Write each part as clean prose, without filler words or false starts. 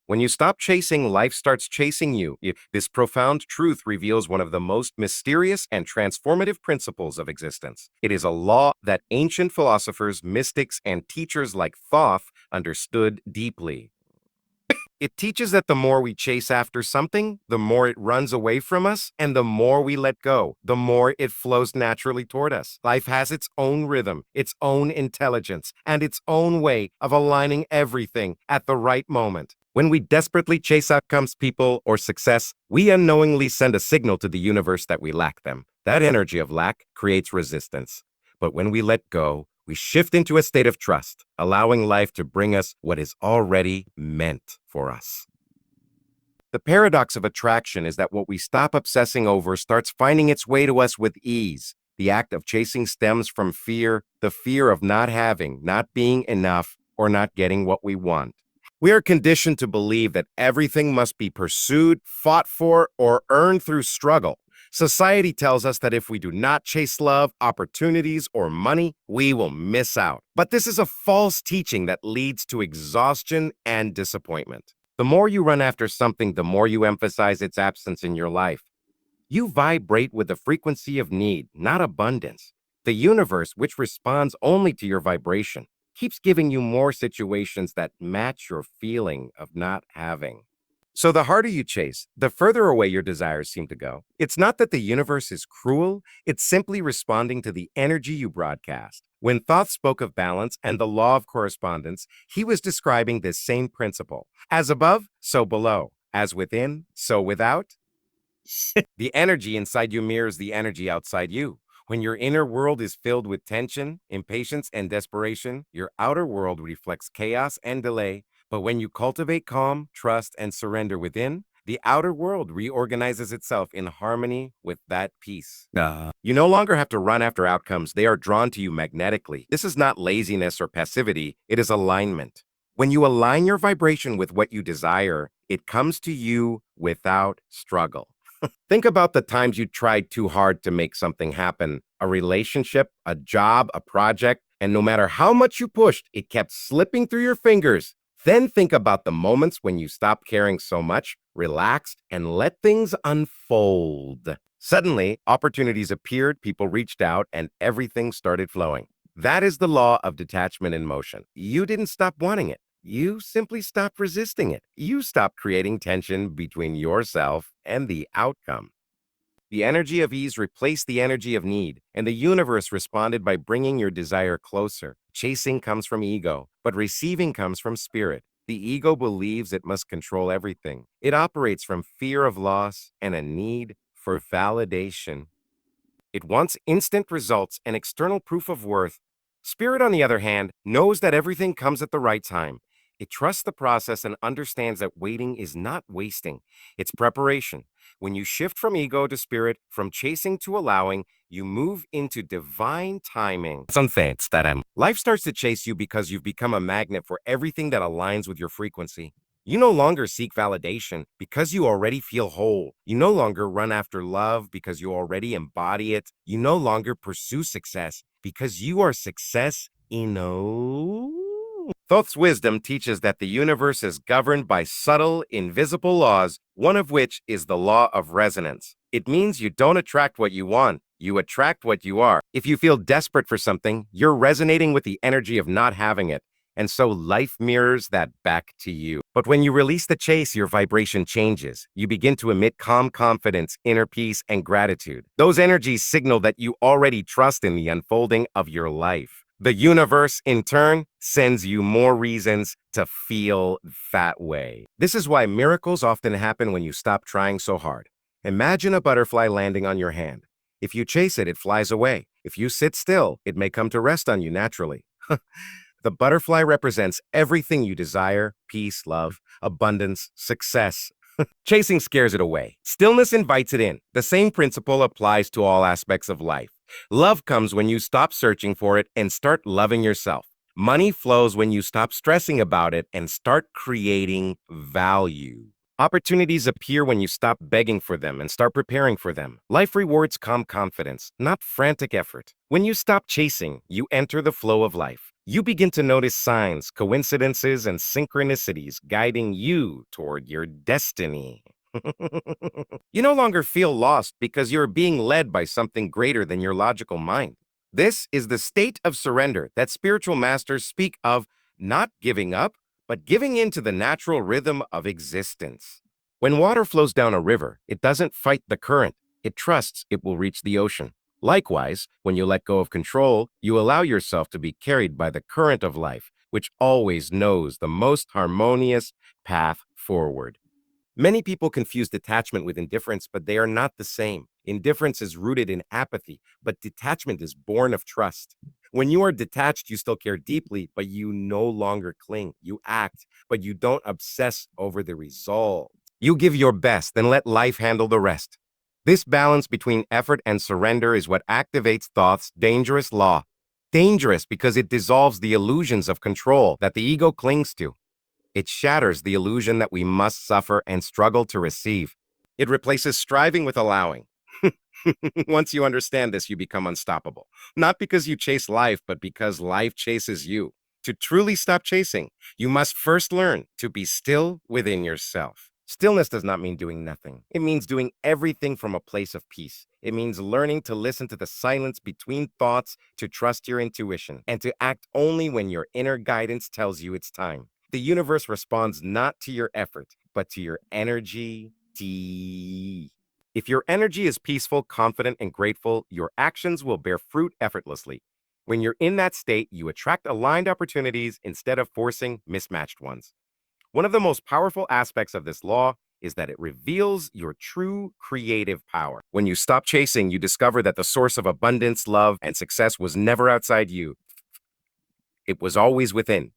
When you stop chasing, life starts chasing you. This profound truth reveals one of the most mysterious and transformative principles of existence. It is a law that ancient philosophers, mystics, and teachers like Thoth understood deeply. It teaches that the more we chase after something, the more it runs away from us, and the more we let go, the more it flows naturally toward us. Life has its own rhythm, its own intelligence, and its own way of aligning everything at the right moment. When we desperately chase outcomes, people, or success, we unknowingly send a signal to the universe that we lack them. That energy of lack creates resistance. But when we let go, we shift into a state of trust, allowing life to bring us what is already meant for us. The paradox of attraction is that what we stop obsessing over starts finding its way to us with ease. The act of chasing stems from fear, the fear of not having, not being enough, or not getting what we want. We are conditioned to believe that everything must be pursued, fought for, or earned through struggle. Society tells us that if we do not chase love, opportunities, or money, we will miss out. But this is a false teaching that leads to exhaustion and disappointment. The more you run after something, the more you emphasize its absence in your life. You vibrate with the frequency of need, not abundance. The universe, which responds only to your vibration, keeps giving you more situations that match your feeling of not having. So the harder you chase, the further away your desires seem to go. It's not that the universe is cruel, it's simply responding to the energy you broadcast. When Thoth spoke of balance and the law of correspondence, he was describing this same principle. As above, so below. As within, so without. The energy inside you mirrors the energy outside you. When your inner world is filled with tension, impatience, and desperation, your outer world reflects chaos and delay. But when you cultivate calm, trust, and surrender within, the outer world reorganizes itself in harmony with that peace. You no longer have to run after outcomes. They are drawn to you magnetically. This is not laziness or passivity. It is alignment. When you align your vibration with what you desire, it comes to you without struggle. Think about the times you tried too hard to make something happen, a relationship, a job, a project, and no matter how much you pushed, it kept slipping through your fingers. Then think about the moments when you stopped caring so much, relaxed, and let things unfold. Suddenly, opportunities appeared, people reached out, and everything started flowing. That is the law of detachment in motion. You didn't stop wanting it. You simply stopped resisting it. You stopped creating tension between yourself and the outcome. The energy of ease replaced the energy of need, and the universe responded by bringing your desire closer. Chasing comes from ego, but receiving comes from spirit. The ego believes it must control everything. It operates from fear of loss and a need for validation. It wants instant results and external proof of worth. Spirit, on the other hand, knows that everything comes at the right time. It trusts the process and understands that waiting is not wasting, it's preparation. When you shift from ego to spirit, from chasing to allowing, you move into divine timing. Life starts to chase you because you've become a magnet for everything that aligns with your frequency. You no longer seek validation because you already feel whole. You no longer run after love because you already embody it. You no longer pursue success because you are success enough. Thoth's wisdom teaches that the universe is governed by subtle, invisible laws, one of which is the law of resonance. It means you don't attract what you want, you attract what you are. If you feel desperate for something, you're resonating with the energy of not having it. And so life mirrors that back to you. But when you release the chase, your vibration changes. You begin to emit calm confidence, inner peace, and gratitude. Those energies signal that you already trust in the unfolding of your life. The universe, in turn, sends you more reasons to feel that way. This is why miracles often happen when you stop trying so hard. Imagine a butterfly landing on your hand. If you chase it, it flies away. If you sit still, it may come to rest on you naturally. The butterfly represents everything you desire: peace, love, abundance, success. Chasing scares it away. Stillness invites it in. The same principle applies to all aspects of life. Love comes when you stop searching for it and start loving yourself. Money flows when you stop stressing about it and start creating value. Opportunities appear when you stop begging for them and start preparing for them. Life rewards calm confidence, not frantic effort. When you stop chasing, you enter the flow of life. You begin to notice signs, coincidences, and synchronicities guiding you toward your destiny. You no longer feel lost because you're being led by something greater than your logical mind. This is the state of surrender that spiritual masters speak of, not giving up, but giving in to the natural rhythm of existence. When water flows down a river, it doesn't fight the current. It trusts it will reach the ocean. Likewise, when you let go of control, you allow yourself to be carried by the current of life, which always knows the most harmonious path forward. Many people confuse detachment with indifference, but they are not the same. Indifference is rooted in apathy, but detachment is born of trust. When you are detached, you still care deeply, but you no longer cling. You act, but you don't obsess over the result. You give your best and let life handle the rest. This balance between effort and surrender is what activates thought's dangerous law. Dangerous because it dissolves the illusions of control that the ego clings to. It shatters the illusion that we must suffer and struggle to receive. It replaces striving with allowing. Once you understand this, you become unstoppable. Not because you chase life, but because life chases you. To truly stop chasing, you must first learn to be still within yourself. Stillness does not mean doing nothing. It means doing everything from a place of peace. It means learning to listen to the silence between thoughts, to trust your intuition, and to act only when your inner guidance tells you it's time. The universe responds not to your effort, but to your energy. If your energy is peaceful, confident, and grateful, your actions will bear fruit effortlessly. When you're in that state, you attract aligned opportunities instead of forcing mismatched ones. One of the most powerful aspects of this law is that it reveals your true creative power. When you stop chasing, you discover that the source of abundance, love, and success was never outside you. It was always within.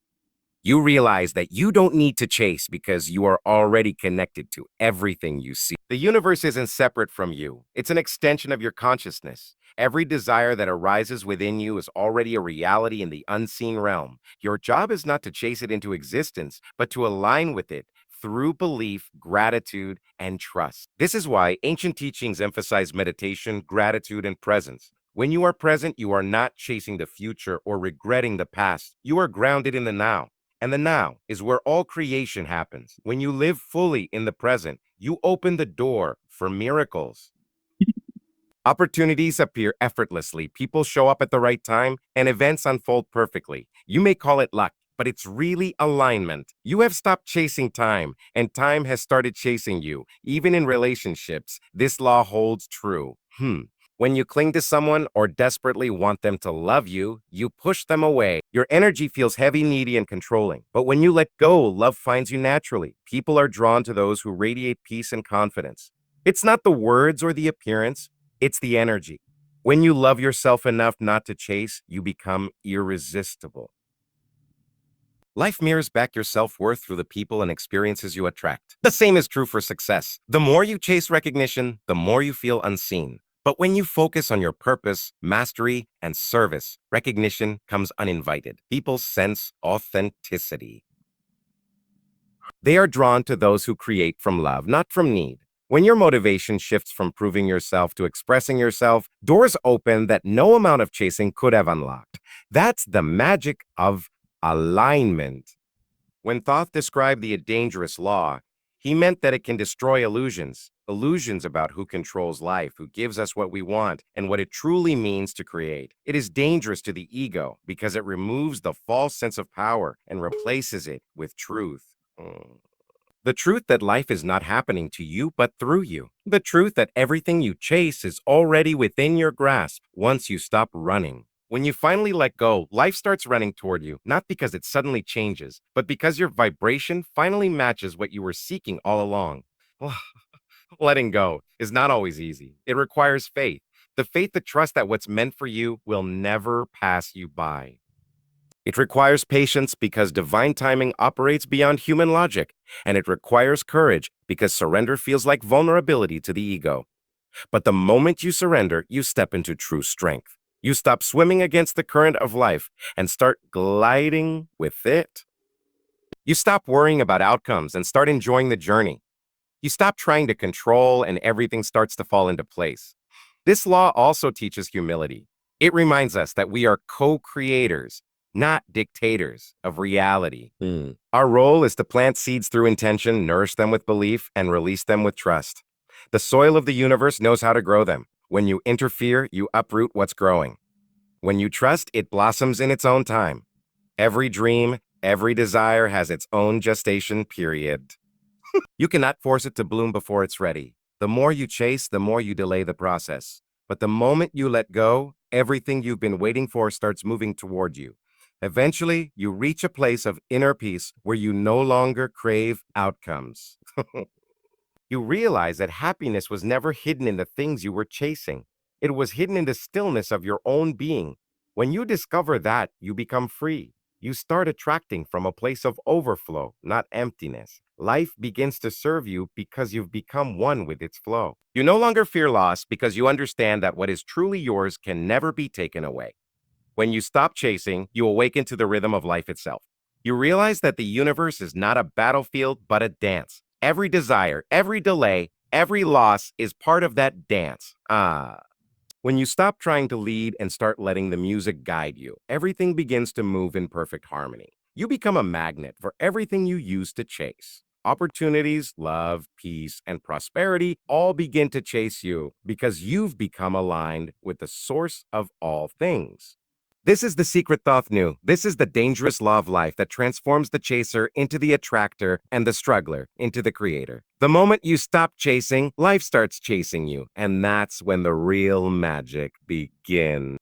You realize that you don't need to chase because you are already connected to everything you see. The universe isn't separate from you. It's an extension of your consciousness. Every desire that arises within you is already a reality in the unseen realm. Your job is not to chase it into existence, but to align with it through belief, gratitude, and trust. This is why ancient teachings emphasize meditation, gratitude, and presence. When you are present, you are not chasing the future or regretting the past. You are grounded in the now. And the now is where all creation happens. When you live fully in the present, you open the door for miracles. Opportunities appear effortlessly. People show up at the right time, and events unfold perfectly. You may call it luck, but it's really alignment. You have stopped chasing time, and time has started chasing you. Even in relationships, this law holds true. When you cling to someone or desperately want them to love you, you push them away. Your energy feels heavy, needy, and controlling. But when you let go, love finds you naturally. People are drawn to those who radiate peace and confidence. It's not the words or the appearance, it's the energy. When you love yourself enough not to chase, you become irresistible. Life mirrors back your self-worth through the people and experiences you attract. The same is true for success. The more you chase recognition, the more you feel unseen. But when you focus on your purpose, mastery, and service, recognition comes uninvited. People sense authenticity. They are drawn to those who create from love, not from need. When your motivation shifts from proving yourself to expressing yourself, doors open that no amount of chasing could have unlocked. That's the magic of alignment. When Thoth described the dangerous law, he meant that it can destroy illusions, illusions about who controls life, who gives us what we want, and what it truly means to create. It is dangerous to the ego because it removes the false sense of power and replaces it with truth. The truth that life is not happening to you, but through you. The truth that everything you chase is already within your grasp once you stop running. When you finally let go, life starts running toward you, not because it suddenly changes, but because your vibration finally matches what you were seeking all along. Letting go is not always easy. It requires faith. The faith to trust that what's meant for you will never pass you by. It requires patience because divine timing operates beyond human logic, and it requires courage because surrender feels like vulnerability to the ego. But the moment you surrender, you step into true strength. You stop swimming against the current of life and start gliding with it. You stop worrying about outcomes and start enjoying the journey. You stop trying to control and everything starts to fall into place. This law also teaches humility. It reminds us that we are co-creators. not dictators of reality. Mm. Our role is to plant seeds through intention, nourish them with belief, and release them with trust. The soil of the universe knows how to grow them. When you interfere, you uproot what's growing. When you trust, it blossoms in its own time. Every dream, every desire has its own gestation period. You cannot force it to bloom before it's ready. The more you chase, the more you delay the process. But the moment you let go, everything you've been waiting for starts moving toward you. Eventually, you reach a place of inner peace where you no longer crave outcomes. You realize that happiness was never hidden in the things you were chasing. It was hidden in the stillness of your own being. When you discover that, you become free. You start attracting from a place of overflow, not emptiness. Life begins to serve you because you've become one with its flow. You no longer fear loss because you understand that what is truly yours can never be taken away. When you stop chasing, you awaken to the rhythm of life itself. You realize that the universe is not a battlefield, but a dance. Every desire, every delay, every loss is part of that dance. When you stop trying to lead and start letting the music guide you, everything begins to move in perfect harmony. You become a magnet for everything you used to chase. Opportunities, love, peace, and prosperity all begin to chase you because you've become aligned with the source of all things. This is the secret thought new. This is the dangerous law of life that transforms the chaser into the attractor and the struggler into the creator. The moment you stop chasing, life starts chasing you. And that's when the real magic begins.